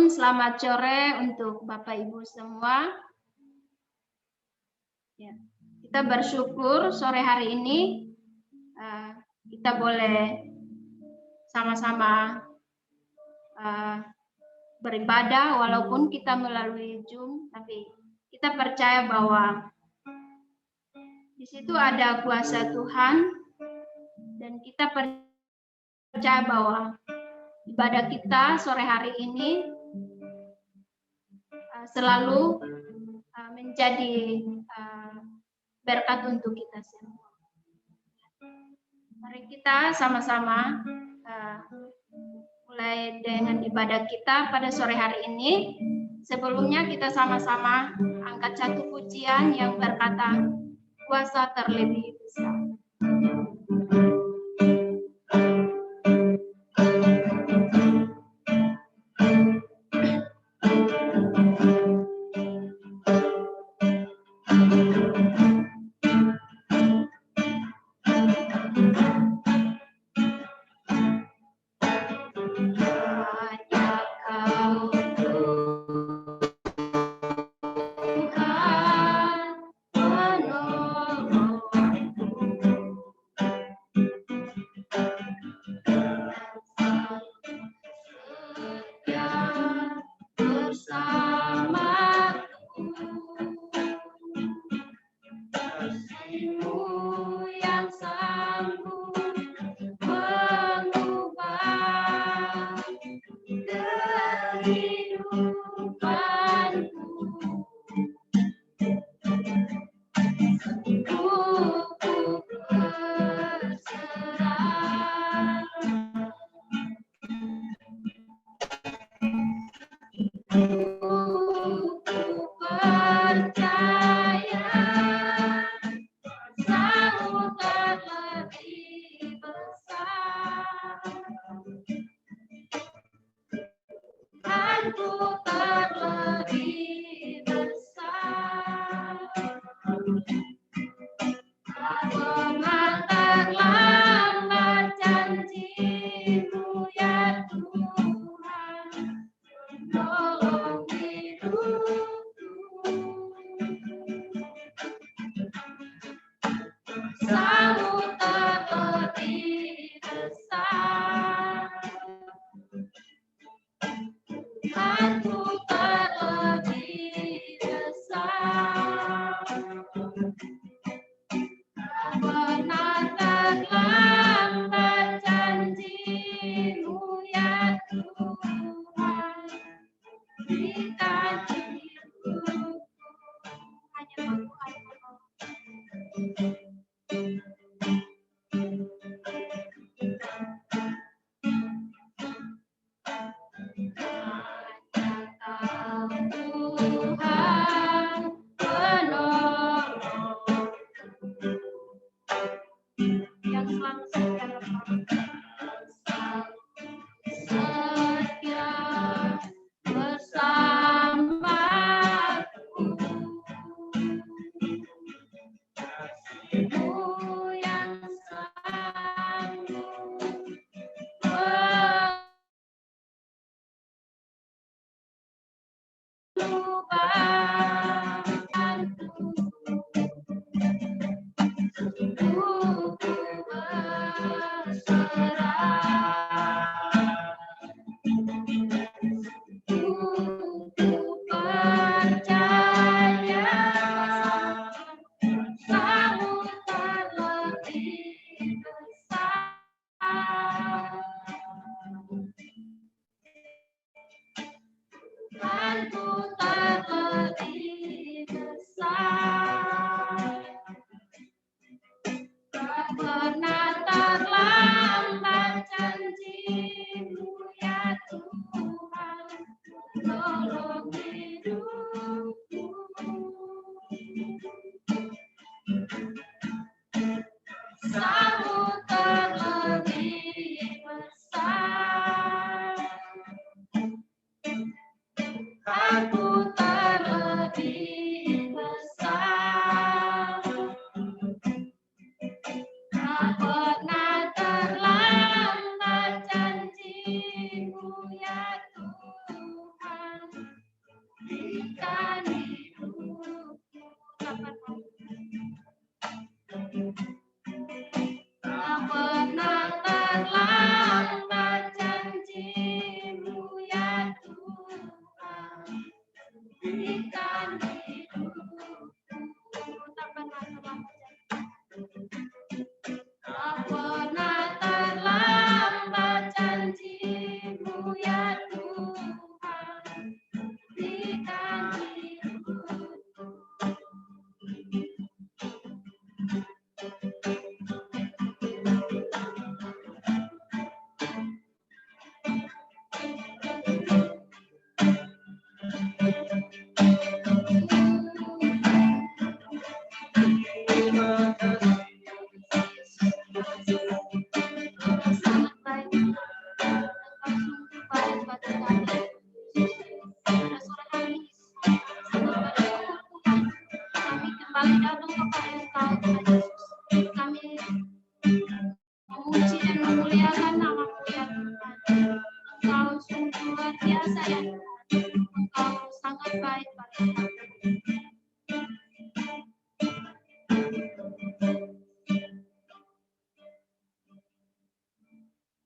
Selamat sore untuk Bapak Ibu semua. Ya, kita bersyukur sore hari ini kita boleh sama-sama beribadah walaupun kita melalui Zoom, tapi kita percaya bahwa di situ ada kuasa Tuhan dan kita percaya bahwa ibadah kita sore hari ini selalu menjadi berkat untuk kita semua. Mari kita sama-sama mulai dengan ibadah kita pada sore hari ini. Sebelumnya kita sama-sama angkat satu pujian yang berkata, kuasa terlebih besar.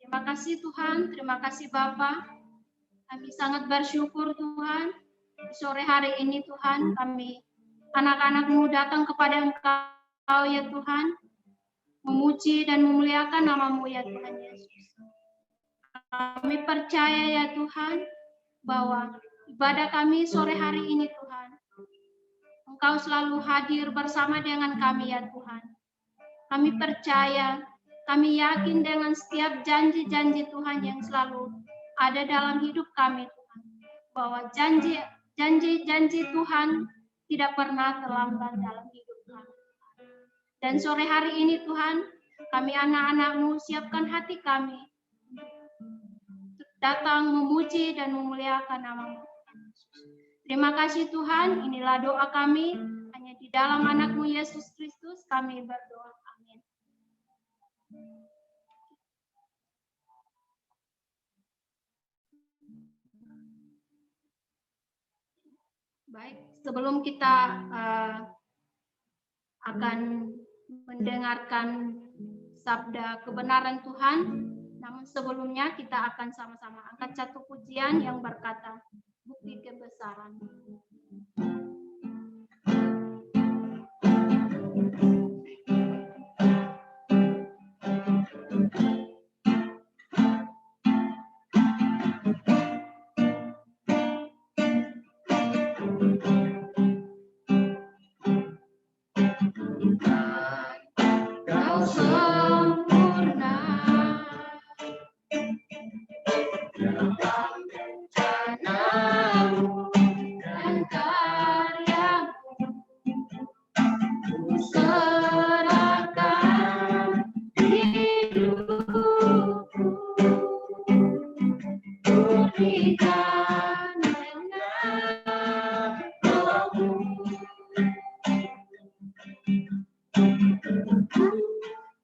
Terima kasih Tuhan, terima kasih Bapa. Kami sangat bersyukur Tuhan, di sore hari ini Tuhan, kami anak-anak-Mu datang kepada Engkau ya Tuhan, memuji dan memuliakan nama-Mu ya Tuhan Yesus. Kami percaya ya Tuhan, bahwa ibadah kami sore hari ini Tuhan, Engkau selalu hadir bersama dengan kami ya Tuhan. Kami percaya, kami yakin dengan setiap janji-janji Tuhan yang selalu ada dalam hidup kami Tuhan, bahwa janji-janji Tuhan tidak pernah terlambat dalam hidup kami. Dan sore hari ini Tuhan, kami anak-anak-Mu siapkan hati kami untuk datang memuji dan memuliakan nama-Mu. Terima kasih Tuhan, inilah doa kami, hanya di dalam anak-Mu Yesus Kristus kami berdoa. Amin. Baik, sebelum kita akan mendengarkan sabda kebenaran Tuhan, namun sebelumnya kita akan sama-sama angkat satu pujian yang berkata, bukti kebesaran. Kau sempurna dalam rencana-Mu dan karya-Mu, ku serahkan hidupku, berikan dengan Roh-Mu.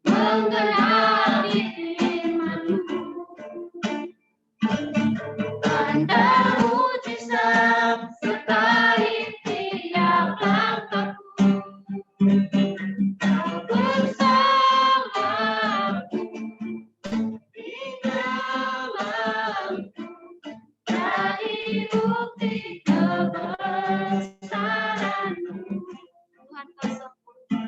Menggenapi firman-Mu, tanda mujizat sertai tiap langkahku. Kau bersamaku di dalamku, jadi bukti kebesaran-Mu. Tuhan Kau sempurna.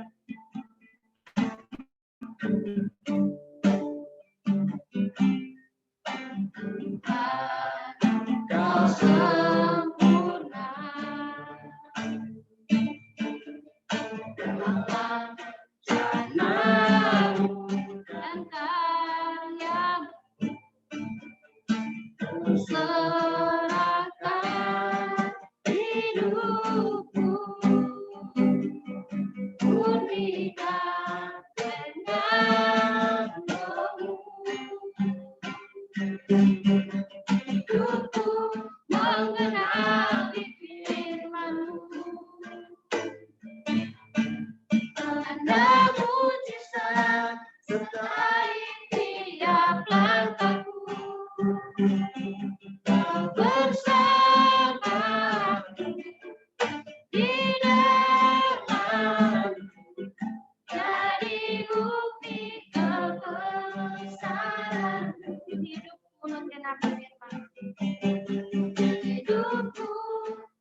Kau sempurna dalam rencana-Mu dan karya-Mu, ku serahkan hidupku, murnikan dengan Roh-Mu. Hidupku menggenapi firman-Mu, tanda mujizat sertai tiap langkahku. Kau bersamaku di dalamku, jadi bukti kebesaran-Mu. Hidupku menggenapi firman-Mu. Hidupku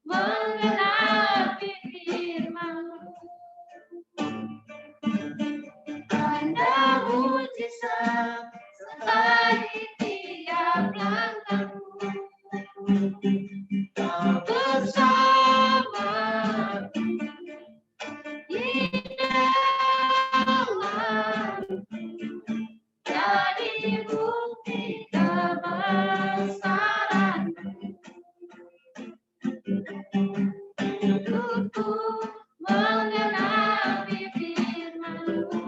menggenapi firman-Mu, tanda mujizat sertai tiap langkahku. Kau bersamaku di dalamku, jadi bukti kebesaran-Mu. Hidupku menggenapi firman-Mu,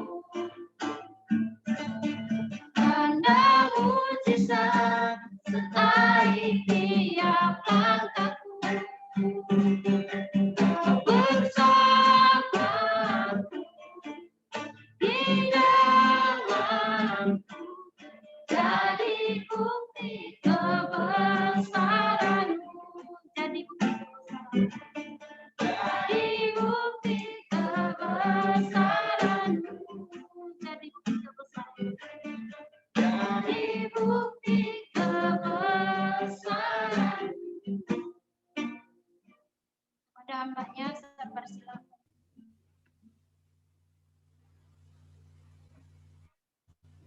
tanda mujizat sertai tiap langkahku. Kau bersamaku di dalamku, jadi bukti kebesaran-Mu. Jadi bukti kebesaran-Mu. Jadi bukti kebesaran-Mu. Jadi bukti kebesaran-Mu. Jadi bukti kebesaran-Mu. Pada hambanya saya persilakan.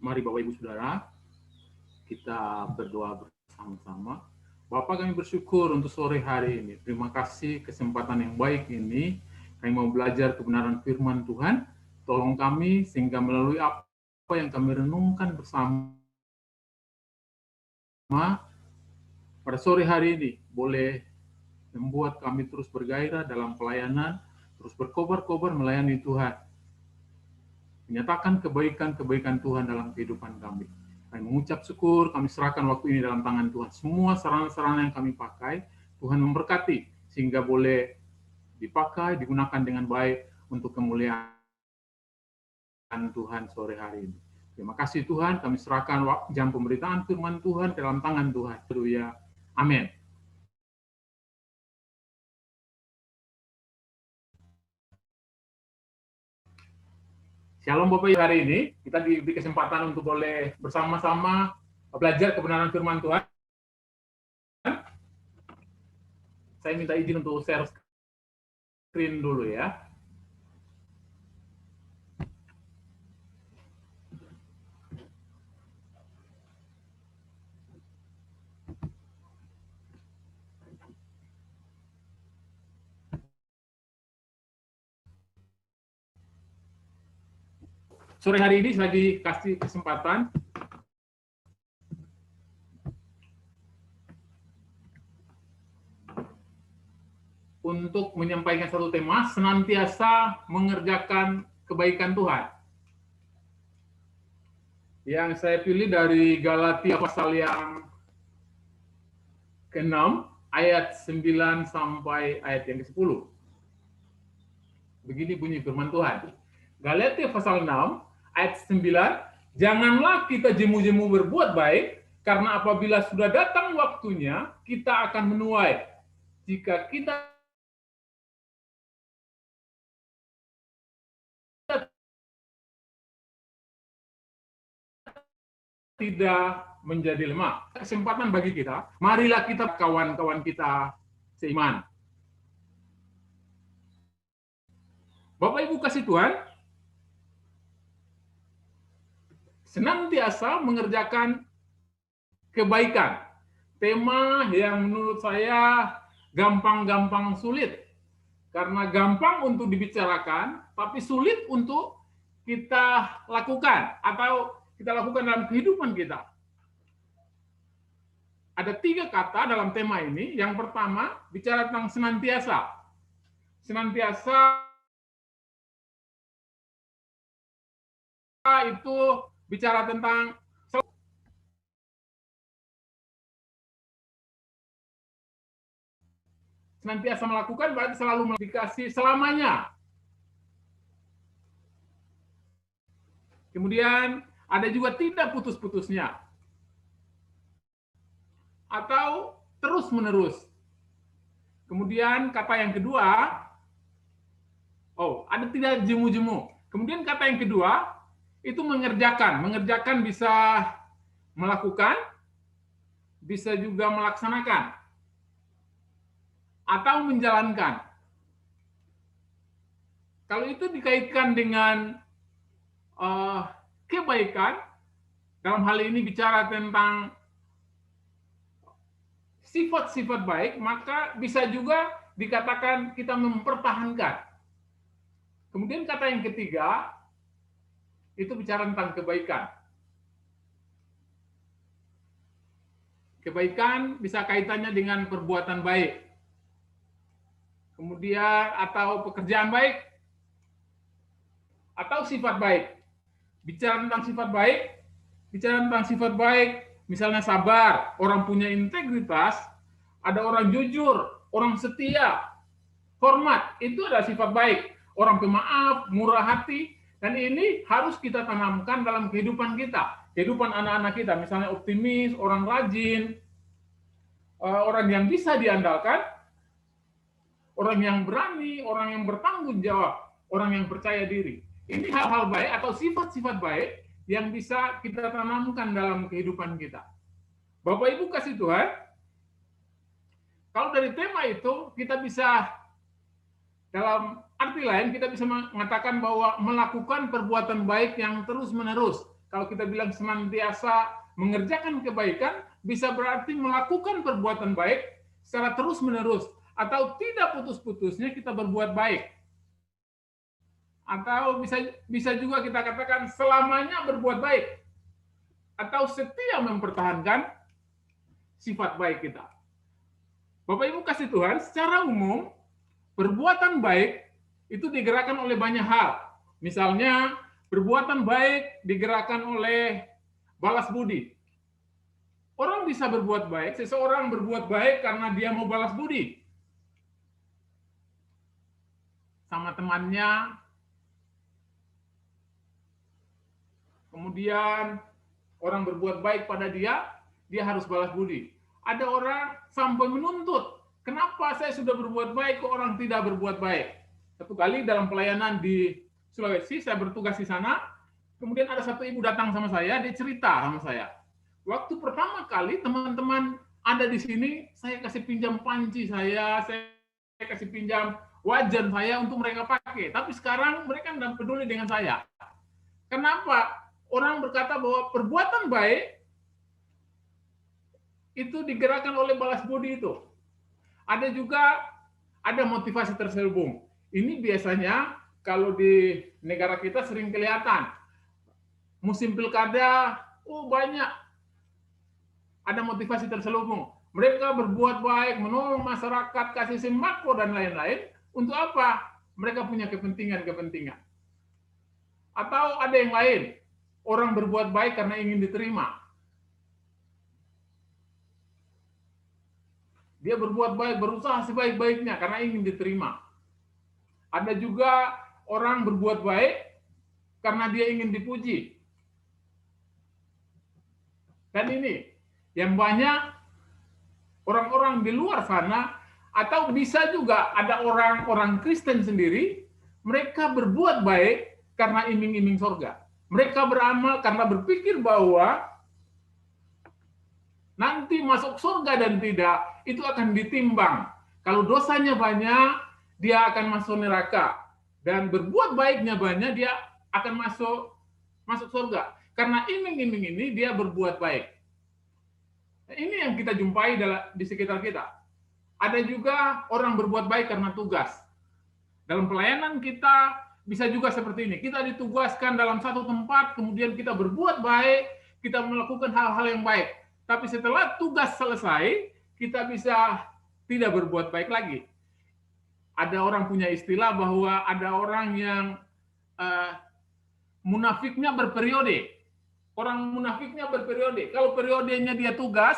Mari Bapak Ibu Saudara, kita berdoa bersama-sama. Bapak, kami bersyukur untuk sore hari ini. Terima kasih kesempatan yang baik ini. Kami mau belajar kebenaran firman Tuhan. Tolong kami sehingga melalui apa yang kami renungkan bersama pada sore hari ini boleh membuat kami terus bergairah dalam pelayanan, terus berkobar-kobar melayani Tuhan. Menyatakan kebaikan-kebaikan Tuhan dalam kehidupan kami. Kami mengucap syukur, kami serahkan waktu ini dalam tangan Tuhan. Semua sarana-sarana yang kami pakai, Tuhan memberkati, sehingga boleh dipakai, digunakan dengan baik untuk kemuliaan Tuhan sore hari ini. Terima kasih Tuhan, kami serahkan jam pemberitaan firman Tuhan dalam tangan Tuhan. Haleluya. Amin. Shalom Bapak Ibu, hari ini kita diberi kesempatan untuk boleh bersama-sama belajar kebenaran firman Tuhan. Saya minta izin untuk share screen dulu ya. Sore hari ini saya dikasih kesempatan untuk menyampaikan satu tema, senantiasa mengerjakan kebaikan Tuhan. Yang saya pilih dari Galatia pasal yang ke-6, ayat 9 sampai ayat yang ke-10. Begini bunyi firman Tuhan. Galatia pasal 6, ayat 9, janganlah kita jemu-jemu berbuat baik, karena apabila sudah datang waktunya, kita akan menuai. Jika kita tidak menjadi lemah. Kesempatan bagi kita, marilah kita kawan-kawan kita seiman. Bapak Ibu kasih Tuhan, senantiasa mengerjakan kebaikan. Tema yang menurut saya gampang-gampang sulit. Karena gampang untuk dibicarakan, tapi sulit untuk kita lakukan atau kita lakukan dalam kehidupan kita. Ada 3 kata dalam tema ini. Yang pertama, bicara tentang senantiasa. Senantiasa itu bicara tentang senantiasa melakukan, berarti selalu dikasih selamanya. Kemudian ada juga tidak putus-putusnya. Atau terus-menerus. Kemudian kata yang kedua, ada tidak jemu-jemu. Kemudian kata yang kedua, itu mengerjakan. Mengerjakan bisa melakukan, bisa juga melaksanakan. Atau menjalankan. Kalau itu dikaitkan dengan kebaikan, dalam hal ini bicara tentang sifat-sifat baik, maka bisa juga dikatakan kita mempertahankan. Kemudian kata yang ketiga, itu bicara tentang kebaikan. Kebaikan bisa kaitannya dengan perbuatan baik. Kemudian atau pekerjaan baik, atau sifat baik. Bicara tentang sifat baik, misalnya sabar, orang punya integritas, ada orang jujur, orang setia, hormat, itu adalah sifat baik. Orang pemaaf, murah hati, dan ini harus kita tanamkan dalam kehidupan kita, kehidupan anak-anak kita, misalnya optimis, orang rajin, orang yang bisa diandalkan, orang yang berani, orang yang bertanggung jawab, orang yang percaya diri. Ini hal-hal baik atau sifat-sifat baik yang bisa kita tanamkan dalam kehidupan kita. Bapak Ibu kasih Tuhan, kalau dari tema itu kita bisa, dalam arti lain kita bisa mengatakan bahwa melakukan perbuatan baik yang terus-menerus. Kalau kita bilang senantiasa mengerjakan kebaikan, bisa berarti melakukan perbuatan baik secara terus-menerus. Atau tidak putus-putusnya kita berbuat baik. Atau bisa juga kita katakan selamanya berbuat baik. Atau setia mempertahankan sifat baik kita. Bapak Ibu kasih Tuhan, secara umum perbuatan baik itu digerakkan oleh banyak hal. Misalnya, perbuatan baik digerakkan oleh balas budi. Orang bisa berbuat baik, seseorang berbuat baik karena dia mau balas budi sama temannya. Kemudian orang berbuat baik pada dia, dia harus balas budi. Ada orang sampai menuntut, kenapa saya sudah berbuat baik, kok orang tidak berbuat baik? Satu kali dalam pelayanan di Sulawesi, saya bertugas di sana, kemudian ada satu ibu datang sama saya, dia cerita sama saya. Waktu pertama kali teman-teman ada di sini, saya kasih pinjam panci saya kasih pinjam wajan saya untuk mereka pakai. Tapi sekarang mereka tidak peduli dengan saya. Kenapa? Orang berkata bahwa perbuatan baik itu digerakkan oleh balas budi itu. Ada juga ada motivasi terselubung. Ini biasanya kalau di negara kita sering kelihatan. Musim pilkada, banyak ada motivasi terselubung. Mereka berbuat baik, menolong masyarakat, kasih sembako dan lain-lain. Untuk apa? Mereka punya kepentingan-kepentingan. Atau ada yang lain, orang berbuat baik karena ingin diterima. Dia berbuat baik, berusaha sebaik-baiknya karena ingin diterima. Ada juga orang berbuat baik karena dia ingin dipuji. Dan ini yang banyak orang-orang di luar sana, atau bisa juga ada orang-orang Kristen sendiri, mereka berbuat baik karena iming-iming surga. Mereka beramal karena berpikir bahwa nanti masuk surga dan tidak, itu akan ditimbang. Kalau dosanya banyak, dia akan masuk neraka. Dan berbuat baiknya banyak, dia akan masuk surga. Karena iming-iming ini, dia berbuat baik. Ini yang kita jumpai di sekitar kita. Ada juga orang berbuat baik karena tugas. Dalam pelayanan kita bisa juga seperti ini. Kita ditugaskan dalam satu tempat, kemudian kita berbuat baik, kita melakukan hal-hal yang baik. Tapi setelah tugas selesai, kita bisa tidak berbuat baik lagi. Ada orang punya istilah bahwa ada orang yang munafiknya berperiode. Orang munafiknya berperiode. Kalau periodenya dia tugas,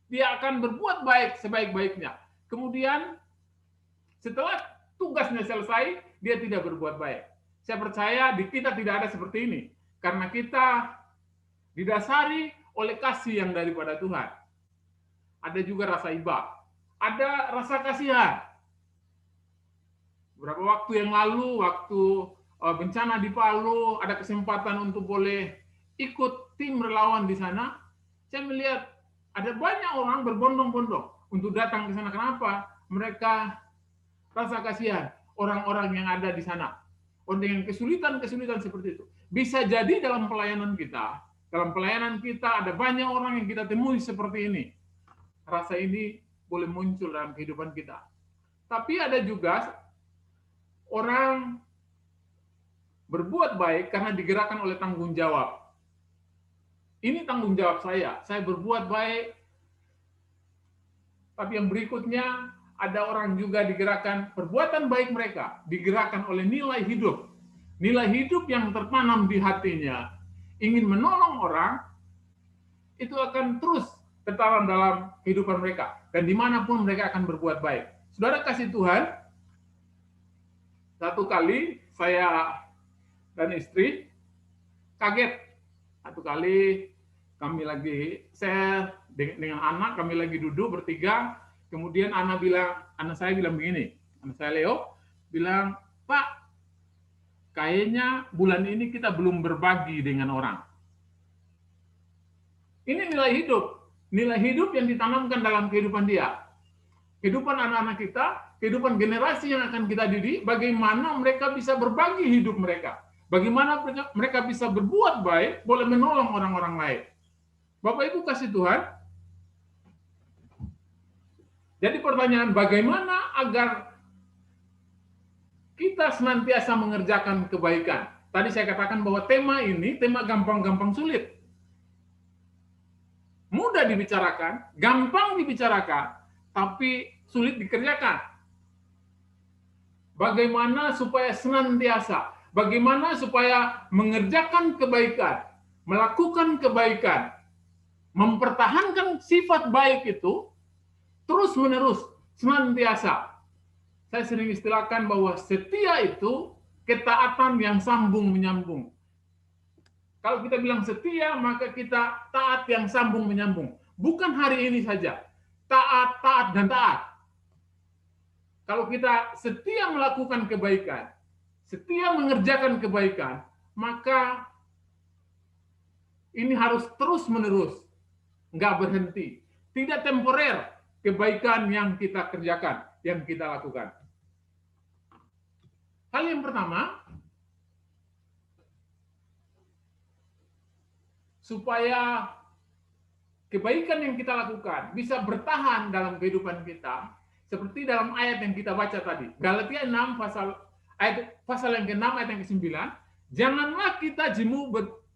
dia akan berbuat baik sebaik-baiknya. Kemudian setelah tugasnya selesai, dia tidak berbuat baik. Saya percaya di kita tidak ada seperti ini. Karena kita didasari oleh kasih yang daripada Tuhan. Ada juga rasa iba. Ada rasa kasihan. Beberapa waktu yang lalu, waktu bencana di Palu, ada kesempatan untuk boleh ikut tim relawan di sana. Saya melihat ada banyak orang berbondong-bondong untuk datang ke sana. Kenapa? Mereka rasa kasihan orang-orang yang ada di sana. Orang dengan kesulitan-kesulitan seperti itu. Bisa jadi dalam pelayanan kita ada banyak orang yang kita temui seperti ini. Rasa ini boleh muncul dalam kehidupan kita. Tapi ada juga orang berbuat baik karena digerakkan oleh tanggung jawab. Ini tanggung jawab saya berbuat baik. Tapi yang berikutnya, ada orang juga digerakkan, perbuatan baik mereka digerakkan oleh nilai hidup. Nilai hidup yang tertanam di hatinya, ingin menolong orang, itu akan terus tertanam dalam kehidupan mereka. Dan dimanapun mereka akan berbuat baik. Saudara kasih Tuhan, satu kali saya dan istri kaget. Satu kali kami lagi share dengan anak, kami lagi duduk bertiga, kemudian anak saya bilang begini, anak saya Leo bilang, Pak, kayaknya bulan ini kita belum berbagi dengan orang. Ini nilai hidup yang ditanamkan dalam kehidupan dia. Kehidupan anak-anak kita, kehidupan generasi yang akan kita didik, bagaimana mereka bisa berbagi hidup mereka. Bagaimana mereka bisa berbuat baik, boleh menolong orang-orang lain. Bapak Ibu kasih Tuhan. Jadi pertanyaan, bagaimana agar kita senantiasa mengerjakan kebaikan? Tadi saya katakan bahwa tema ini, tema gampang-gampang sulit. Mudah dibicarakan, gampang dibicarakan, tapi sulit dikerjakan. Bagaimana supaya senantiasa, bagaimana supaya mengerjakan kebaikan, melakukan kebaikan, mempertahankan sifat baik itu terus-menerus, senantiasa. Saya sering istilahkan bahwa setia itu ketaatan yang sambung menyambung. Kalau kita bilang setia, maka kita taat yang sambung menyambung. Bukan hari ini saja. Taat, taat, dan taat. Kalau kita setia melakukan kebaikan, setia mengerjakan kebaikan, maka ini harus terus-menerus, nggak berhenti. Tidak temporer kebaikan yang kita kerjakan, yang kita lakukan. Hal yang pertama, supaya kebaikan yang kita lakukan bisa bertahan dalam kehidupan kita, seperti dalam ayat yang kita baca tadi, Galatia 6 pasal yang ke-6 ayat yang ke-9, janganlah kita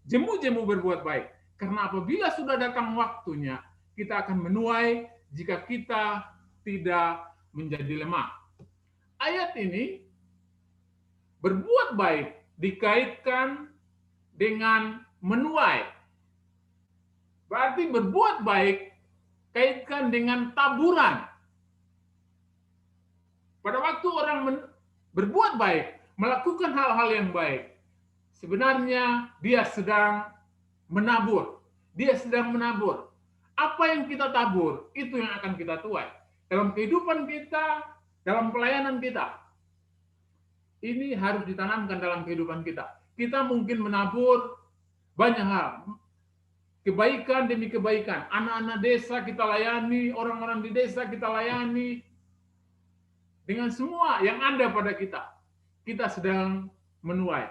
jemu-jemu berbuat baik, karena apabila sudah datang waktunya, kita akan menuai jika kita tidak menjadi lemah. Ayat ini berbuat baik dikaitkan dengan menuai. Berarti berbuat baik kaitkan dengan taburan. Pada waktu orang berbuat baik, melakukan hal-hal yang baik, sebenarnya dia sedang menabur. Dia sedang menabur. Apa yang kita tabur, itu yang akan kita tuai. Dalam kehidupan kita, dalam pelayanan kita. Ini harus ditanamkan dalam kehidupan kita. Kita mungkin menabur banyak hal. Kebaikan demi kebaikan. Anak-anak desa kita layani, orang-orang di desa kita layani. Dengan semua yang ada pada kita. Kita sedang menuai.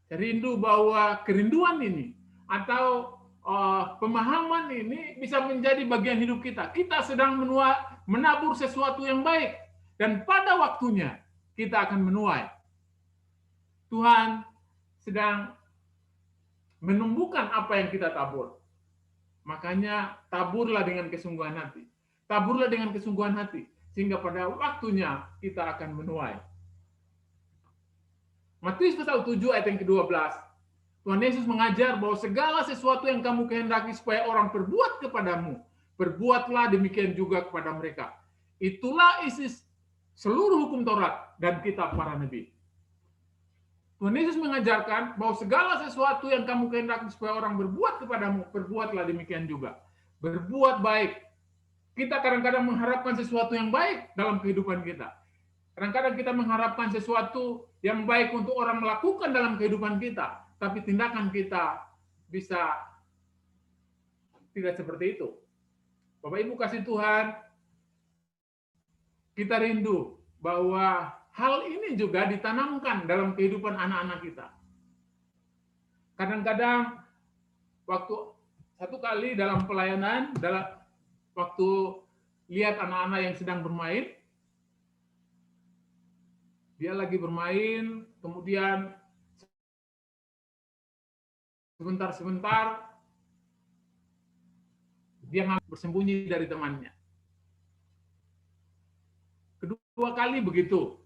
Rindu bahwa kerinduan ini atau pemahaman ini bisa menjadi bagian hidup kita. Kita sedang menabur sesuatu yang baik. Dan pada waktunya kita akan menuai. Tuhan sedang menumbuhkan apa yang kita tabur. Makanya taburlah dengan kesungguhan hati. Taburlah dengan kesungguhan hati. Sehingga pada waktunya kita akan menuai. Matius pasal 7 ayat yang ke-12. Tuhan Yesus mengajar bahwa segala sesuatu yang kamu kehendaki supaya orang perbuat kepadamu, perbuatlah demikian juga kepada mereka. Itulah isi seluruh hukum Taurat dan kitab para nabi. Tuhan Yesus mengajarkan bahwa segala sesuatu yang kamu kehendaki supaya orang berbuat kepadamu, perbuatlah demikian juga. Berbuat baik. Kita kadang-kadang mengharapkan sesuatu yang baik dalam kehidupan kita. Kadang-kadang kita mengharapkan sesuatu yang baik untuk orang melakukan dalam kehidupan kita, tapi tindakan kita bisa tidak seperti itu. Bapak Ibu kasih Tuhan, kita rindu bahwa hal ini juga ditanamkan dalam kehidupan anak-anak kita. Kadang-kadang waktu satu kali dalam pelayanan, waktu lihat anak-anak yang sedang bermain, dia lagi bermain, kemudian sebentar-sebentar dia bersembunyi dari temannya. Kedua kali begitu.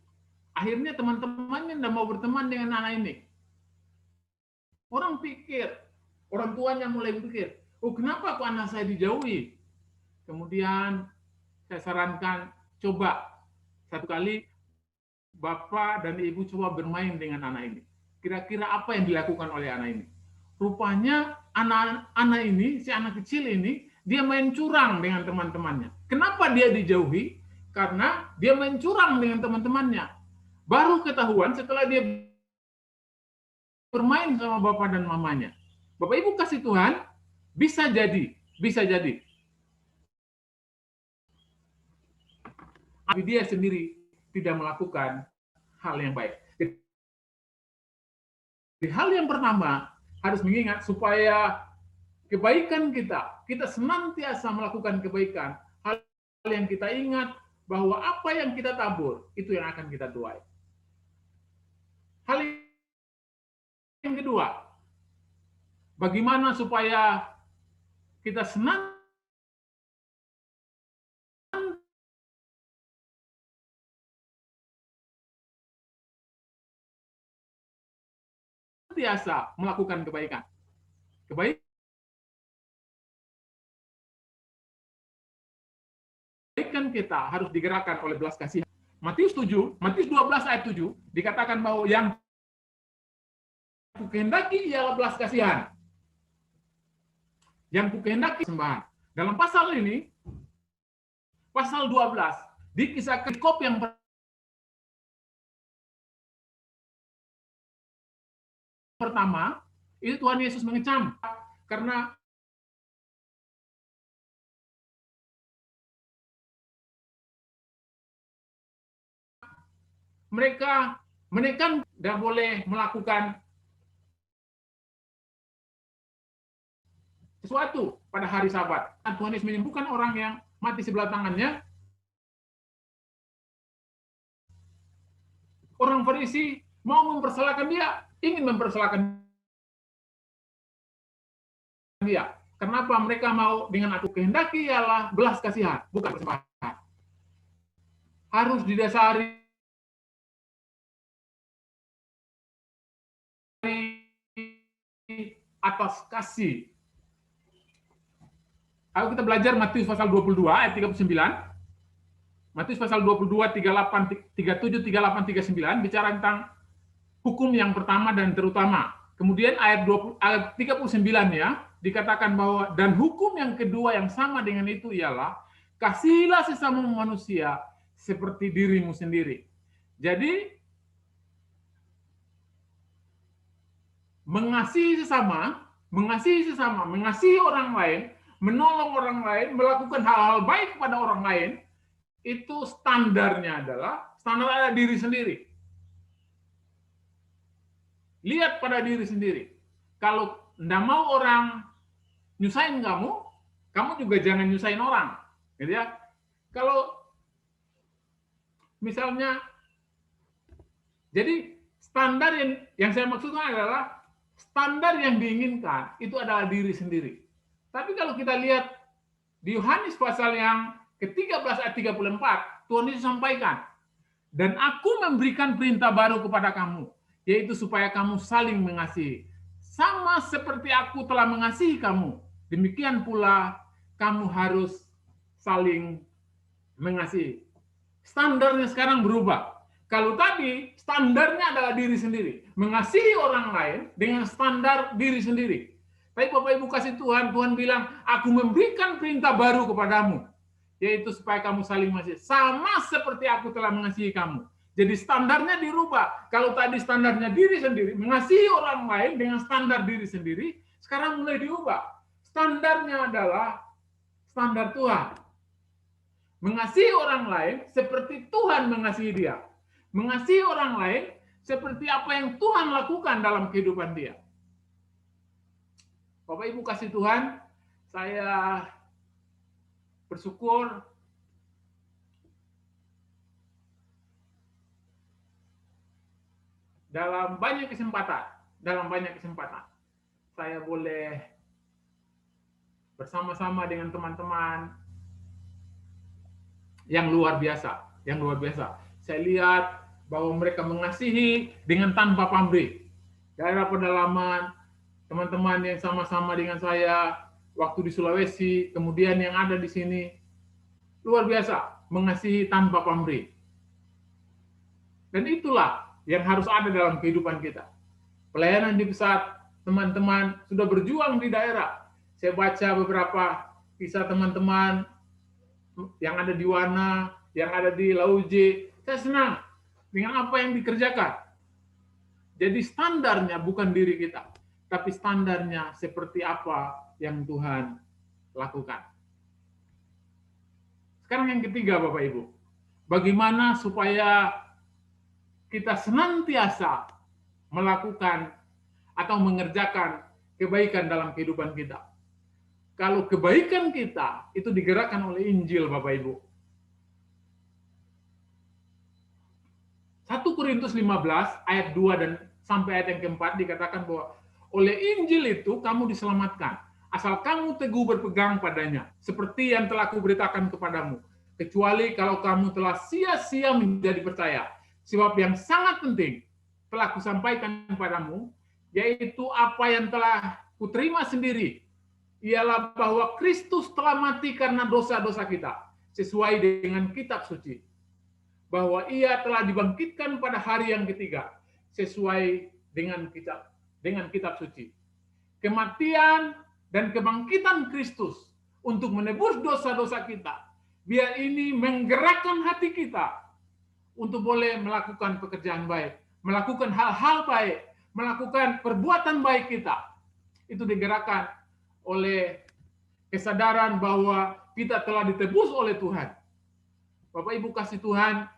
Akhirnya teman-temannya tidak mau berteman dengan anak ini. Orang tuanya mulai berpikir, oh kenapa kok anak saya dijauhi? Kemudian saya sarankan, coba satu kali Bapak dan Ibu coba bermain dengan anak ini. Kira-kira apa yang dilakukan oleh anak ini? Rupanya anak ini, si anak kecil ini, dia main curang dengan teman-temannya. Kenapa dia dijauhi? Karena dia main curang dengan teman-temannya. Baru ketahuan setelah dia bermain sama bapak dan mamanya. Bapak Ibu kasih Tuhan, bisa jadi. Tapi dia sendiri tidak melakukan hal yang baik. Jadi hal yang pertama harus mengingat supaya kebaikan kita senantiasa melakukan kebaikan. Hal yang kita ingat bahwa apa yang kita tabur itu yang akan kita tuai. Hal yang kedua, bagaimana supaya kita senantiasa senantiasa melakukan kebaikan. Kebaikan kita harus digerakkan oleh belas kasihan. Matius 12 ayat 7 dikatakan bahwa yang kukehendaki ialah belas kasihan. Yang kukehendaki sembahan. Dalam pasal ini, pasal 12, di kisah perikop yang pertama, itu Tuhan Yesus mengecam karena mereka tidak boleh melakukan sesuatu pada hari Sabat. Tuhan Yesus menyembuhkan orang yang mati sebelah tangannya. Orang Farisi mau mempersalahkan dia, ingin mempersalahkan dia. Kenapa mereka mau dengan aku kehendaki ialah belas kasihan, bukan persembahan. Harus didasari atas kasih. Ayo kita belajar Matius pasal 22 ayat 39. Matius pasal 22 38 37 38 39 bicara tentang hukum yang pertama dan terutama. Kemudian ayat 39 ya dikatakan bahwa dan hukum yang kedua yang sama dengan itu ialah kasihilah sesama manusia seperti dirimu sendiri. Jadi mengasihi sesama, mengasihi orang lain, menolong orang lain, melakukan hal-hal baik kepada orang lain, itu standarnya adalah standar ada diri sendiri. Lihat pada diri sendiri. Kalau tidak mau orang nyusahin kamu, kamu juga jangan nyusahin orang, gitu ya. Kalau misalnya, jadi standar yang saya maksudkan adalah standar yang diinginkan itu adalah diri sendiri. Tapi kalau kita lihat di Yohanes pasal yang ke-13 ayat 34, Tuhan Yesus sampaikan, dan aku memberikan perintah baru kepada kamu, yaitu supaya kamu saling mengasihi. Sama seperti aku telah mengasihi kamu, demikian pula kamu harus saling mengasihi. Standarnya sekarang berubah. Kalau tadi standarnya adalah diri sendiri, mengasihi orang lain dengan standar diri sendiri. Tapi Bapak Ibu kasih Tuhan, Tuhan bilang, aku memberikan perintah baru kepadamu, yaitu supaya kamu saling mengasihi, sama seperti aku telah mengasihi kamu. Jadi standarnya dirubah. Kalau tadi standarnya diri sendiri, mengasihi orang lain dengan standar diri sendiri, sekarang mulai diubah. Standarnya adalah standar Tuhan. Mengasihi orang lain seperti Tuhan mengasihi dia. Mengasihi orang lain seperti apa yang Tuhan lakukan dalam kehidupan dia. Bapak Ibu kasih Tuhan, saya bersyukur dalam banyak kesempatan saya boleh bersama-sama dengan teman-teman yang luar biasa. Saya lihat bahwa mereka mengasihi dengan tanpa pamrih. Daerah pedalaman, teman-teman yang sama-sama dengan saya waktu di Sulawesi, kemudian yang ada di sini, luar biasa, mengasihi tanpa pamrih. Dan itulah yang harus ada dalam kehidupan kita. Pelayanan di pusat, teman-teman sudah berjuang di daerah. Saya baca beberapa kisah teman-teman yang ada di Wana, yang ada di Lauje. Saya senang dengan apa yang dikerjakan. Jadi standarnya bukan diri kita, tapi standarnya seperti apa yang Tuhan lakukan. Sekarang yang ketiga, Bapak Ibu. Bagaimana supaya kita senantiasa melakukan atau mengerjakan kebaikan dalam kehidupan kita. Kalau kebaikan kita itu digerakkan oleh Injil, Bapak Ibu. 1 Korintus 15 ayat 2 dan sampai ayat yang keempat dikatakan bahwa oleh Injil itu kamu diselamatkan, asal kamu teguh berpegang padanya, seperti yang telah kuberitakan kepadamu, kecuali kalau kamu telah sia-sia menjadi percaya. Sebab yang sangat penting telah kusampaikan kepadamu, yaitu apa yang telah kuterima sendiri, ialah bahwa Kristus telah mati karena dosa-dosa kita, sesuai dengan kitab suci. Bahwa ia telah dibangkitkan pada hari yang ketiga, sesuai dengan kitab suci. Kematian dan kebangkitan Kristus untuk menebus dosa-dosa kita, biar ini menggerakkan hati kita untuk boleh melakukan pekerjaan baik, melakukan hal-hal baik, melakukan perbuatan baik kita. Itu digerakkan oleh kesadaran bahwa kita telah ditebus oleh Tuhan. Bapak Ibu kasih Tuhan,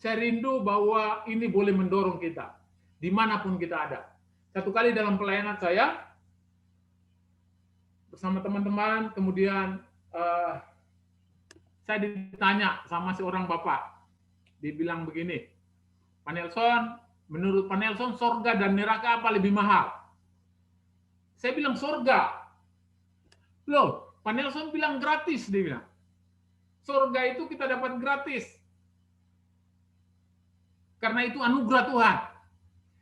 saya rindu bahwa ini boleh mendorong kita dimanapun kita ada. Satu kali dalam pelayanan saya bersama teman-teman, kemudian saya ditanya sama seorang bapak. Dia bilang begini, Pak Nelson, menurut Pak Nelson, sorga dan neraka apa lebih mahal? Saya bilang sorga. Loh, Pak Nelson bilang gratis, dia bilang. Sorga itu kita dapat gratis. Karena itu anugerah Tuhan.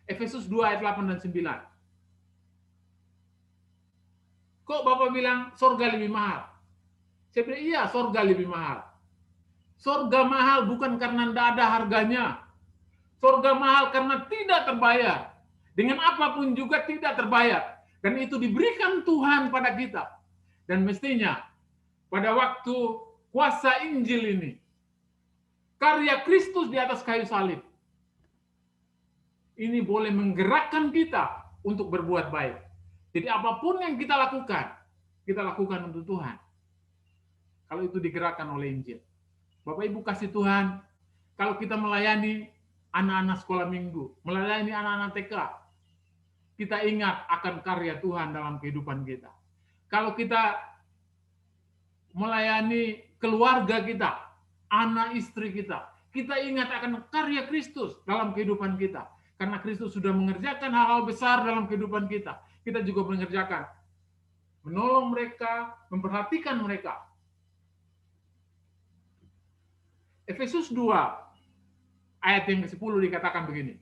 Efesus 2 ayat 8 dan 9. Kok Bapak bilang sorga lebih mahal? Saya bilang, iya, sorga lebih mahal. Sorga mahal bukan karena tidak ada harganya. Sorga mahal karena tidak terbayar. Dengan apapun juga tidak terbayar. Dan itu diberikan Tuhan pada kita. Dan mestinya pada waktu kuasa Injil ini, karya Kristus di atas kayu salib, ini boleh menggerakkan kita untuk berbuat baik. Jadi apapun yang kita lakukan untuk Tuhan. Kalau itu digerakkan oleh Injil. Bapak Ibu kasih Tuhan, kalau kita melayani anak-anak sekolah minggu, melayani anak-anak TK, kita ingat akan karya Tuhan dalam kehidupan kita. Kalau kita melayani keluarga kita, anak istri kita, kita ingat akan karya Kristus dalam kehidupan kita. Karena Kristus sudah mengerjakan hal-hal besar dalam kehidupan kita. Kita juga mengerjakan, menolong mereka, memperhatikan mereka. Efesus 2, ayat yang ke-10 dikatakan begini.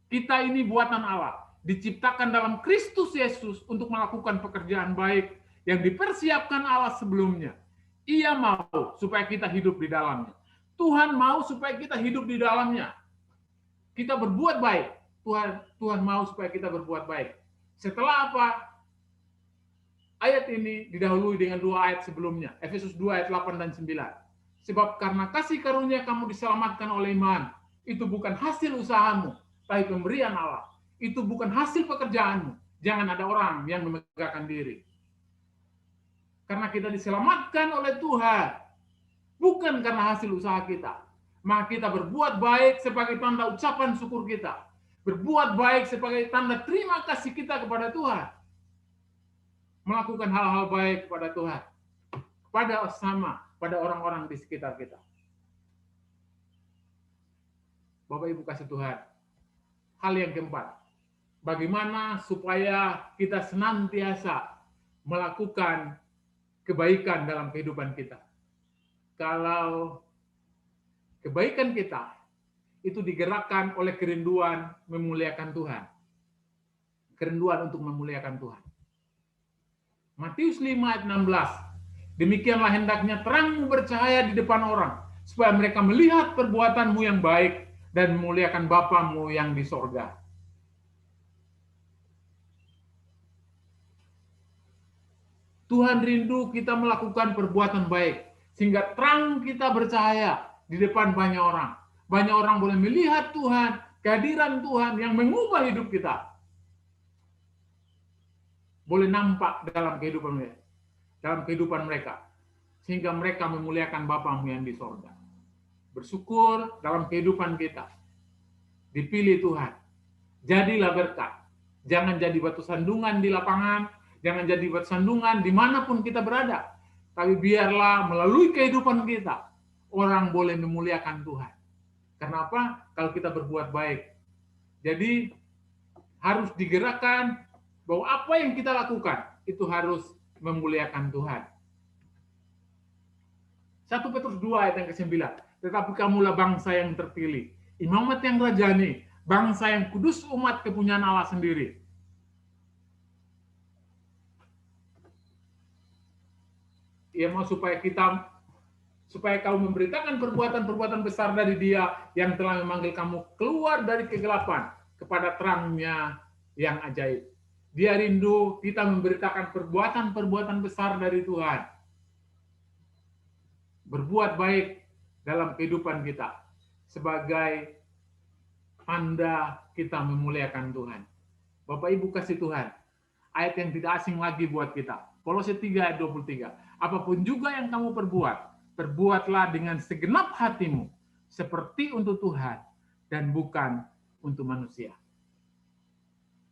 Kita ini buatan Allah, diciptakan dalam Kristus Yesus untuk melakukan pekerjaan baik yang dipersiapkan Allah sebelumnya. Ia mau supaya kita hidup di dalamnya. Tuhan mau supaya kita hidup di dalamnya. Kita berbuat baik. Tuhan mau supaya kita berbuat baik. Setelah apa? Ayat ini didahului dengan 2 ayat sebelumnya. Efesus 2 ayat 8 dan 9. Sebab karena kasih karunia kamu diselamatkan oleh iman. Itu bukan hasil usahamu, tapi pemberian Allah. Itu bukan hasil pekerjaanmu. Jangan ada orang yang memegahkan diri. Karena kita diselamatkan oleh Tuhan. Bukan karena hasil usaha kita. Maka kita berbuat baik sebagai tanda ucapan syukur kita. Berbuat baik sebagai tanda terima kasih kita kepada Tuhan. Melakukan hal-hal baik kepada Tuhan. Kepada sesama, pada orang-orang di sekitar kita. Bapak Ibu kasih Tuhan. Hal yang keempat. Bagaimana supaya kita senantiasa melakukan kebaikan dalam kehidupan kita. Kalau kebaikan kita itu digerakkan oleh kerinduan memuliakan Tuhan. Kerinduan untuk memuliakan Tuhan. Matius 5 ayat 16. Demikianlah hendaknya terangmu bercahaya di depan orang, supaya mereka melihat perbuatanmu yang baik dan memuliakan Bapamu yang di sorga. Tuhan rindu kita melakukan perbuatan baik, sehingga terang kita bercahaya di depan banyak orang. Banyak orang boleh melihat Tuhan, kehadiran Tuhan yang mengubah hidup kita. Boleh nampak dalam kehidupan mereka. Sehingga mereka memuliakan Bapamu yang di sorga. Bersyukur dalam kehidupan kita. Dipilih Tuhan. Jadilah berkat. Jangan jadi batu sandungan di lapangan. Jangan jadi batu sandungan dimanapun kita berada. Tapi biarlah melalui kehidupan kita, orang boleh memuliakan Tuhan. Karena apa? Kalau kita berbuat baik. Jadi harus digerakkan bahwa apa yang kita lakukan itu harus memuliakan Tuhan. 1 Petrus 2 ayat yang ke-9. Tetapi kamulah bangsa yang terpilih, imamat yang rajani, bangsa yang kudus, umat kepunyaan Allah sendiri. Ia mau supaya kamu memberitakan perbuatan-perbuatan besar dari Dia yang telah memanggil kamu keluar dari kegelapan kepada terang-Nya yang ajaib. Dia rindu kita memberitakan perbuatan-perbuatan besar dari Tuhan. Berbuat baik dalam kehidupan kita sebagai tanda kita memuliakan Tuhan. Bapak Ibu kasih Tuhan, ayat yang tidak asing lagi buat kita. Kolose 3 ayat 23. Apapun juga yang kamu perbuat, perbuatlah dengan segenap hatimu, seperti untuk Tuhan dan bukan untuk manusia.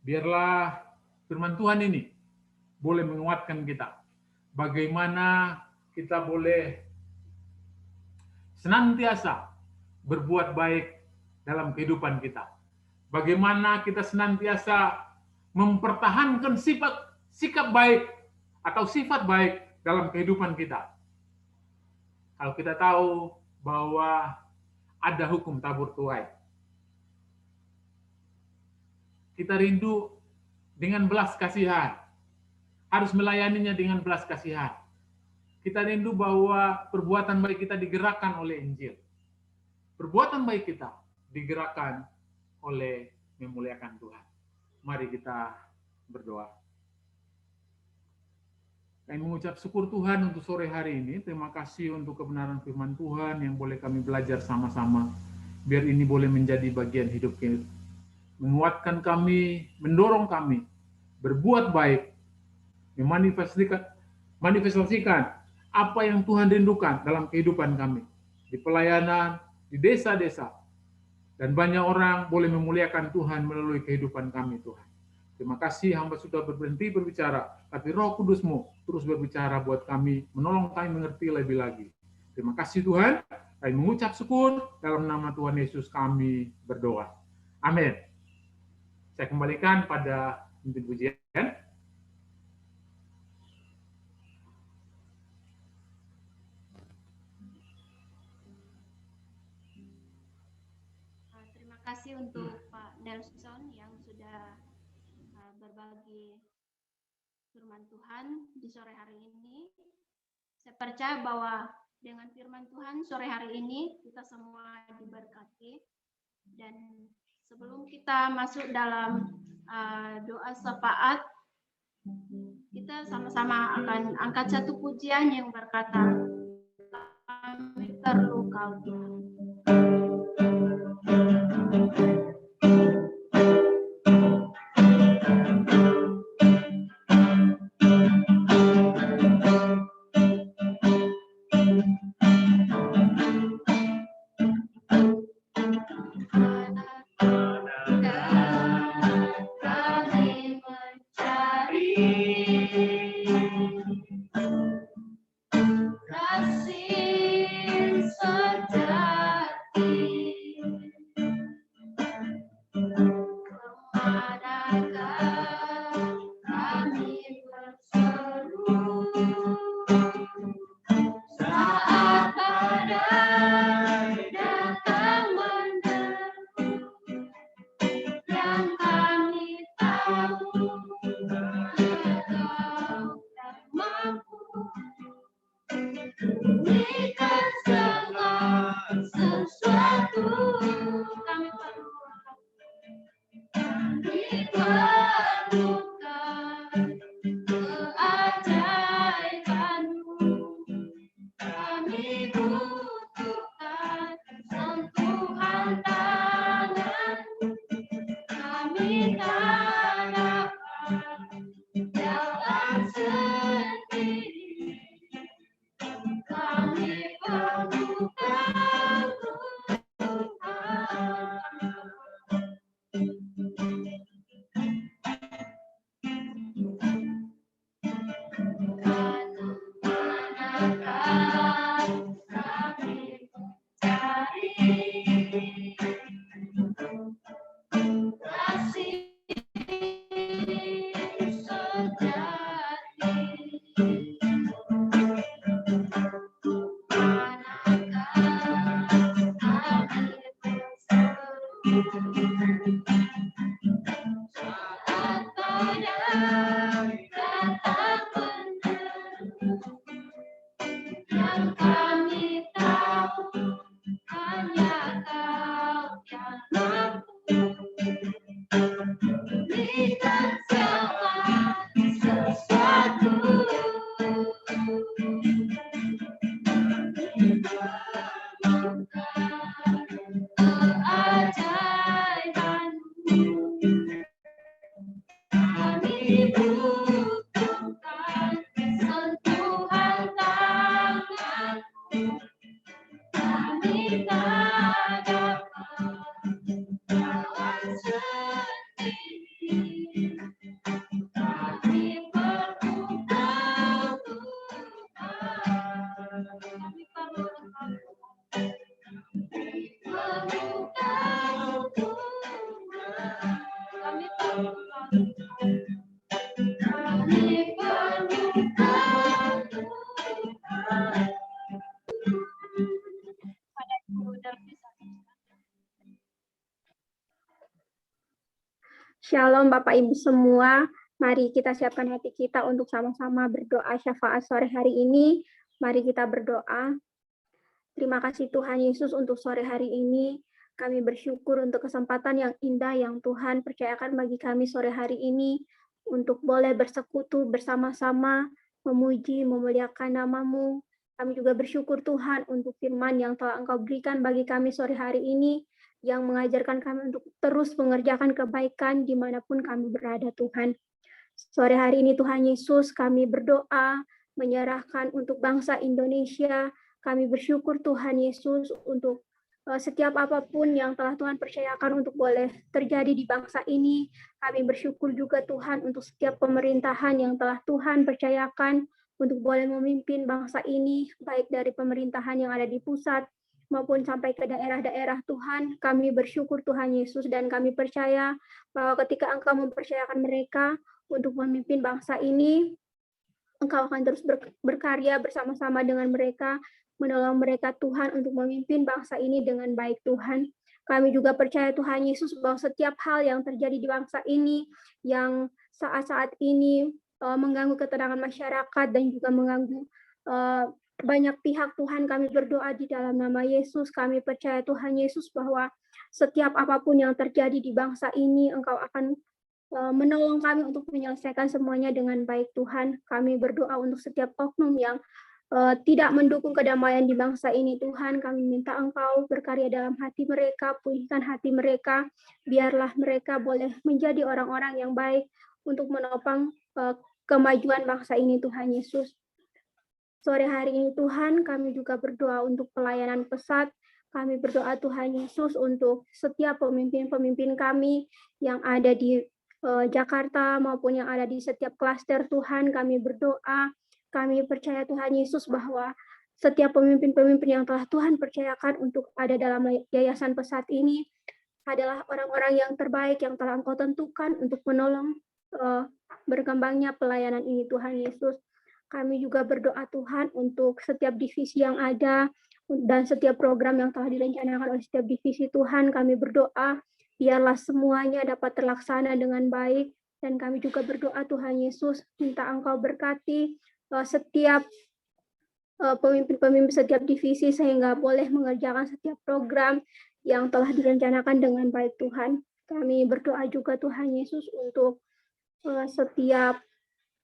Biarlah firman Tuhan ini boleh menguatkan kita. Bagaimana kita boleh senantiasa berbuat baik dalam kehidupan kita. Bagaimana kita senantiasa mempertahankan sikap baik atau sifat baik dalam kehidupan kita. Kalau kita tahu bahwa ada hukum tabur tuai, kita rindu dengan belas kasihan, harus melayaninya dengan belas kasihan. Kita rindu bahwa perbuatan baik kita digerakkan oleh Injil. Perbuatan baik kita digerakkan oleh memuliakan Tuhan. Mari kita berdoa. Kami mengucap syukur Tuhan untuk sore hari ini. Terima kasih untuk kebenaran firman Tuhan yang boleh kami belajar sama-sama. Biar ini boleh menjadi bagian hidup kami. Menguatkan kami, mendorong kami berbuat baik, manifestasikan apa yang Tuhan rindukan dalam kehidupan kami. Di pelayanan, di desa-desa, dan banyak orang boleh memuliakan Tuhan melalui kehidupan kami, Tuhan. Terima kasih hamba sudah berhenti berbicara, tapi Roh Kudus-Mu terus berbicara buat kami, menolong kami mengerti lebih lagi. Terima kasih Tuhan, kami mengucap syukur dalam nama Tuhan Yesus kami berdoa. Amin. Saya kembalikan pada pemimpin pujian. Terima kasih untuk Pak Nelson yang sudah berbagi firman Tuhan di sore hari ini. Saya percaya bahwa dengan firman Tuhan sore hari ini kita semua diberkati. Dan sebelum kita masuk dalam doa syafaat, kita sama-sama akan angkat satu pujian yang berkata, kami perlu Kau Tuhan. Shalom Bapak Ibu semua. Mari kita siapkan hati kita untuk sama-sama berdoa syafaat sore hari ini. Mari kita berdoa. Terima kasih Tuhan Yesus untuk sore hari ini. Kami bersyukur untuk kesempatan yang indah yang Tuhan percayakan bagi kami sore hari ini untuk boleh bersekutu bersama-sama, memuji, memuliakan nama-Mu. Kami juga bersyukur Tuhan untuk firman yang telah Engkau berikan bagi kami sore hari ini, yang mengajarkan kami untuk terus mengerjakan kebaikan dimanapun kami berada Tuhan. Sore hari ini Tuhan Yesus, kami berdoa, menyerahkan untuk bangsa Indonesia. Kami bersyukur Tuhan Yesus untuk setiap apapun yang telah Tuhan percayakan untuk boleh terjadi di bangsa ini. Kami bersyukur juga Tuhan untuk setiap pemerintahan yang telah Tuhan percayakan untuk boleh memimpin bangsa ini, baik dari pemerintahan yang ada di pusat maupun sampai ke daerah-daerah Tuhan. Kami bersyukur Tuhan Yesus dan kami percaya bahwa ketika Engkau mempercayakan mereka untuk memimpin bangsa ini, Engkau akan terus berkarya bersama-sama dengan mereka, menolong mereka Tuhan untuk memimpin bangsa ini dengan baik Tuhan. Kami juga percaya Tuhan Yesus bahwa setiap hal yang terjadi di bangsa ini, yang saat-saat ini mengganggu ketenangan masyarakat dan juga mengganggu banyak pihak Tuhan, kami berdoa di dalam nama Yesus. Kami percaya Tuhan Yesus bahwa setiap apapun yang terjadi di bangsa ini, Engkau akan menolong kami untuk menyelesaikan semuanya dengan baik Tuhan. Kami berdoa untuk setiap oknum yang tidak mendukung kedamaian di bangsa ini Tuhan. Kami minta Engkau berkarya dalam hati mereka, pulihkan hati mereka, biarlah mereka boleh menjadi orang-orang yang baik untuk menopang kemajuan bangsa ini Tuhan Yesus. Sore hari ini Tuhan, kami juga berdoa untuk pelayanan pesat. Kami berdoa Tuhan Yesus untuk setiap pemimpin-pemimpin kami yang ada di Jakarta maupun yang ada di setiap klaster Tuhan. Kami berdoa, kami percaya Tuhan Yesus bahwa setiap pemimpin-pemimpin yang telah Tuhan percayakan untuk ada dalam yayasan pesat ini adalah orang-orang yang terbaik yang telah Engkau tentukan untuk menolong berkembangnya pelayanan ini Tuhan Yesus. Kami juga berdoa Tuhan untuk setiap divisi yang ada dan setiap program yang telah direncanakan oleh setiap divisi Tuhan. Kami berdoa biarlah semuanya dapat terlaksana dengan baik. Dan kami juga berdoa Tuhan Yesus, minta Engkau berkati setiap pemimpin-pemimpin setiap divisi sehingga boleh mengerjakan setiap program yang telah direncanakan dengan baik Tuhan. Kami berdoa juga Tuhan Yesus untuk setiap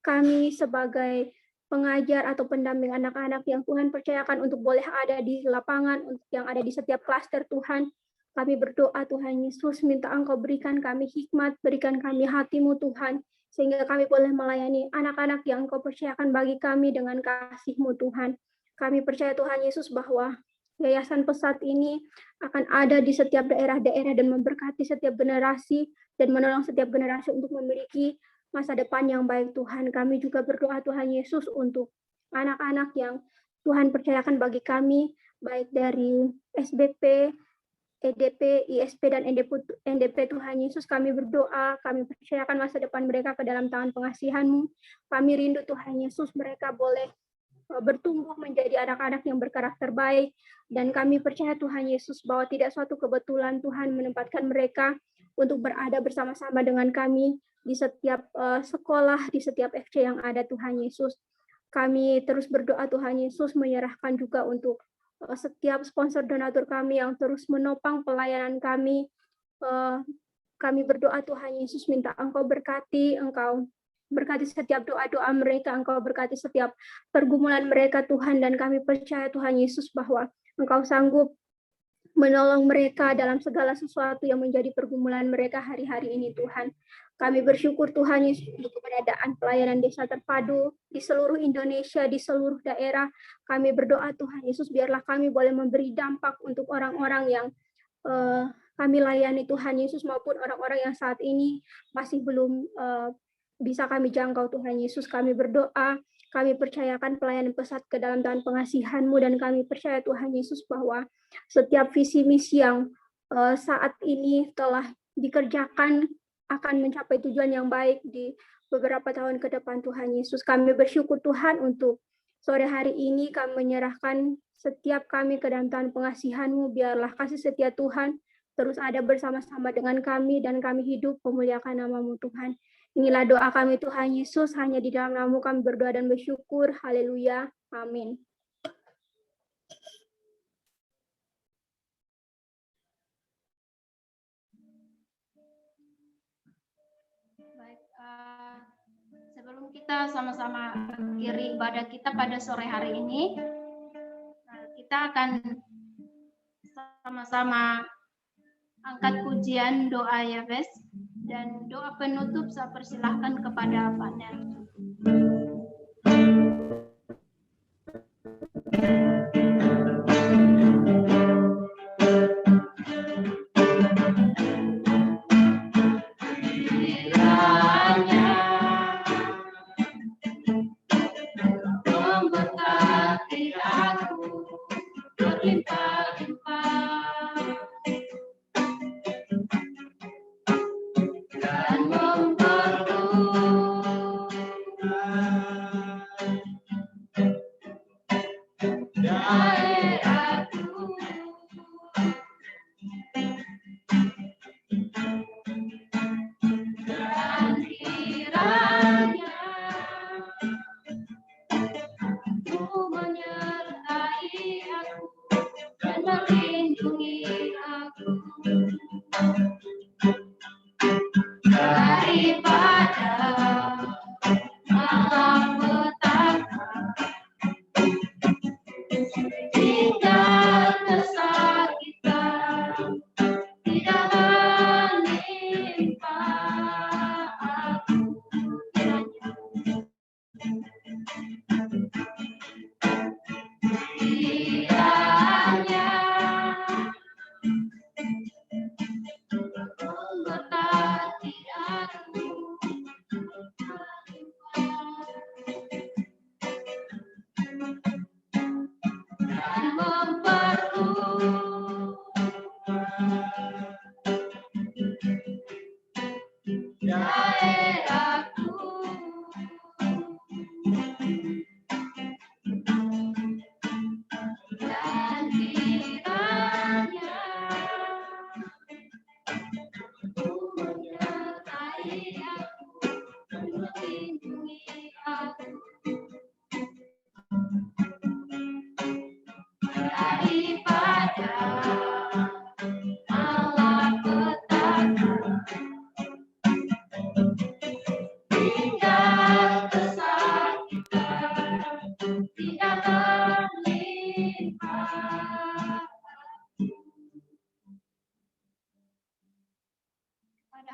kami sebagai pengajar atau pendamping anak-anak yang Tuhan percayakan untuk boleh ada di lapangan, yang ada di setiap klaster Tuhan. Kami berdoa Tuhan Yesus, minta Engkau berikan kami hikmat, berikan kami hati-Mu Tuhan, sehingga kami boleh melayani anak-anak yang Engkau percayakan bagi kami dengan kasih-Mu Tuhan. Kami percaya Tuhan Yesus bahwa yayasan pesat ini akan ada di setiap daerah-daerah dan memberkati setiap generasi dan menolong setiap generasi untuk memiliki masa depan yang baik Tuhan. Kami juga berdoa Tuhan Yesus untuk anak-anak yang Tuhan percayakan bagi kami, baik dari SBP, EDP, ISP, dan NDP Tuhan Yesus. Kami berdoa, kami percayakan masa depan mereka ke dalam tangan pengasihan-Mu. Kami rindu Tuhan Yesus, mereka boleh bertumbuh menjadi anak-anak yang berkarakter baik, dan kami percaya Tuhan Yesus bahwa tidak suatu kebetulan Tuhan menempatkan mereka untuk berada bersama-sama dengan kami di setiap sekolah, di setiap FC yang ada Tuhan Yesus. Kami terus berdoa Tuhan Yesus, menyerahkan juga untuk setiap sponsor donatur kami yang terus menopang pelayanan kami. Kami berdoa Tuhan Yesus, minta Engkau berkati, Engkau berkati setiap doa-doa mereka, Engkau berkati setiap pergumulan mereka Tuhan, dan kami percaya Tuhan Yesus bahwa Engkau sanggup menolong mereka dalam segala sesuatu yang menjadi pergumulan mereka hari-hari ini Tuhan. Kami bersyukur Tuhan Yesus untuk keberadaan pelayanan desa terpadu di seluruh Indonesia, di seluruh daerah. Kami berdoa Tuhan Yesus, biarlah kami boleh memberi dampak untuk orang-orang yang kami layani Tuhan Yesus, maupun orang-orang yang saat ini masih belum bisa kami jangkau Tuhan Yesus. Kami berdoa, kami percayakan pelayanan pesat ke dalam tangan pengasihan-Mu, dan kami percaya Tuhan Yesus bahwa setiap visi misi yang saat ini telah dikerjakan akan mencapai tujuan yang baik di beberapa tahun ke depan Tuhan Yesus. Kami bersyukur Tuhan untuk sore hari ini kami menyerahkan setiap kami ke dalam tangan pengasihan-Mu. Biarlah kasih setia Tuhan terus ada bersama-sama dengan kami, dan kami hidup memuliakan nama-Mu Tuhan. Inilah doa kami Tuhan Yesus, hanya di dalam nama-Mu kami berdoa dan bersyukur. Haleluya. Amin. Baik, sebelum kita sama-sama akhiri ibadah kita pada sore hari ini, kita akan sama-sama angkat pujian doa Yahweh, dan doa penutup saya persilahkan kepada Pak Nel.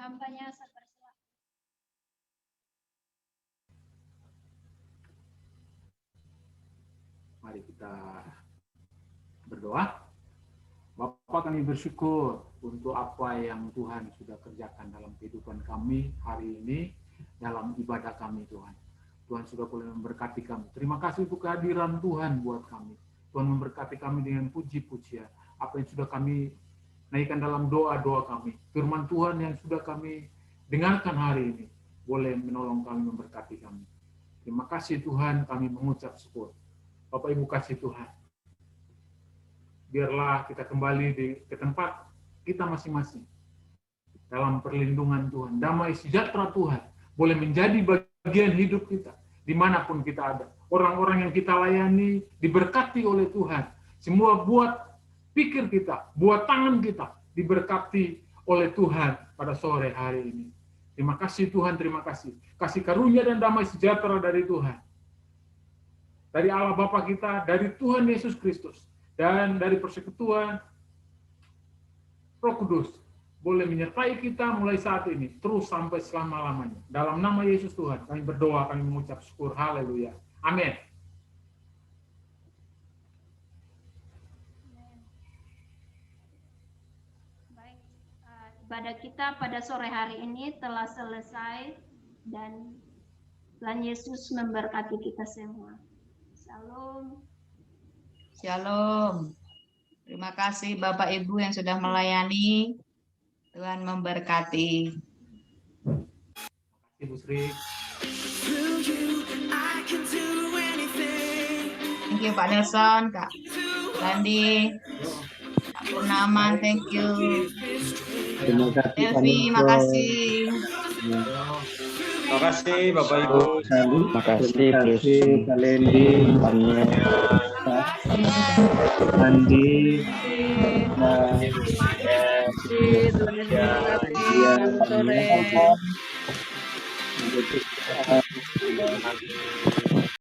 Hambanya saya persilahkan. Mari kita berdoa. Bapa, kami bersyukur untuk apa yang Tuhan sudah kerjakan dalam kehidupan kami hari ini, dalam ibadah kami Tuhan. Tuhan sudah boleh memberkati kami. Terima kasih untuk kehadiran Tuhan buat kami. Tuhan memberkati kami dengan puji-pujian. Apa yang sudah kami naikkan dalam doa-doa kami. Firman Tuhan yang sudah kami dengarkan hari ini boleh menolong kami, memberkati kami. Terima kasih Tuhan, kami mengucap syukur. Bapak Ibu kasih Tuhan, biarlah kita kembali ke tempat kita masing-masing. Dalam perlindungan Tuhan, damai sejahtera Tuhan boleh menjadi bagian hidup kita, dimanapun kita ada. Orang-orang yang kita layani diberkati oleh Tuhan. Semua buat pikir kita, buat tangan kita diberkati oleh Tuhan pada sore hari ini. Terima kasih Tuhan, terima kasih. Kasih karunia dan damai sejahtera dari Tuhan. Dari Allah Bapa kita, dari Tuhan Yesus Kristus, dan dari persekutuan Roh Kudus, boleh menyertai kita mulai saat ini, terus sampai selama-lamanya. Dalam nama Yesus Tuhan, kami berdoa, kami mengucap syukur. Haleluya. Amin. Ibadah kita pada sore hari ini telah selesai, dan Tuhan Yesus memberkati kita semua. Shalom. Shalom. Terima kasih Bapak Ibu yang sudah melayani. Tuhan memberkati. Ibu Sri. Thank you Pak Nelson, Kak Landi, Kak Purnaman, thank you. Terima kasih. Elvi, makasih. Terima kasih Bapak Ibu. Terima kasih Kak Lendi, Andi, Sore.